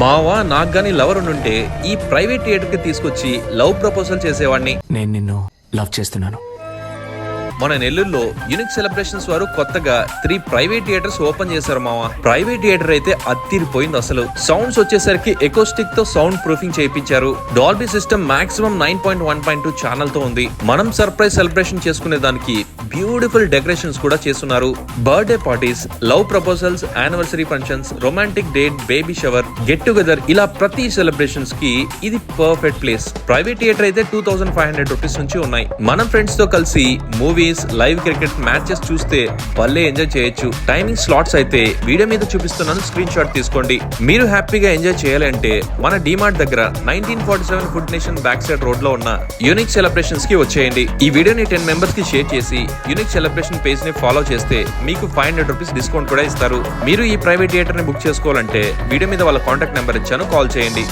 మావా నాకు గానీ లవర్ ఉంటే ఈ ప్రైవేట్ థియేటర్ కి తీసుకొచ్చి లవ్ ప్రపోజల్ చేసేవాడిని. నేను నిన్ను లవ్ చేస్తున్నాను. మన నెల్లూరులో యూనిక్ సెలబ్రేషన్స్ వారు కొత్తగా 3 ప్రైవేట్ థియేటర్స్ ఓపెన్ చేశారు మావా. ప్రైవేట్ థియేటర్ అయితే అద్దిరిపోయింది అసలు. సౌండ్స్ వచ్చేసరికి ఎకోస్టిక్ తో సౌండ్ ప్రూఫింగ్ చేయించారు. డాల్బీ సిస్టమ్ మాక్సిమం 9.1.2 ఛానల్ తో ఉంది. మనం సర్ప్రైజ్ సెలబ్రేషన్ చేసుకునే దానికి బ్యూటిఫుల్ డెకరేషన్స్ కూడా చేస్తున్నారు. Birthday parties, love proposals, anniversary functions, romantic date, baby shower, get together ఇలా ప్రతి సెలబ్రేషన్స్ కి ఇది పర్ఫెక్ట్ ప్లేస్. ప్రైవేట్ థియేటర్ అయితే 2500 రూపీస్ నుంచి ఉన్నాయి. మనం ఫ్రెండ్స్ తో కలిసి మూవీ లైవ్ క్రికెట్ మ్యాచెస్ చూస్తే భలే ఎంజాయ్ చేయొచ్చు. టైమింగ్ స్లాట్స్ అయితే వీడియో మీద చూపిస్తున్నాను, స్క్రీన్ షాట్ తీసుకోండి. మీరు హ్యాపీగా ఎంజాయ్ చేయాలంటే మన డిమార్ట్ దగ్గర 1947 food nation back side road లో ఉన్న యూనిక్ సెలబ్రేషన్స్ కి వచ్చేయండి. ఈ వీడియోని 10 మెంబర్స్ కి షేర్ చేసి యూనిక్ సెలబ్రేషన్ పేజ్ ని ఫాలో చేస్తే మీకు 500 రూపీస్ డిస్కౌంట్ కూడా ఇస్తారు. మీరు ఈ ప్రైవేట్ థియేటర్ ని బుక్ చేసుకోవాలంటే వీడియో మీద వాళ్ళ కాంటాక్ట్ నెంబర్ ఇచ్చాను, కాల్ చేయండి.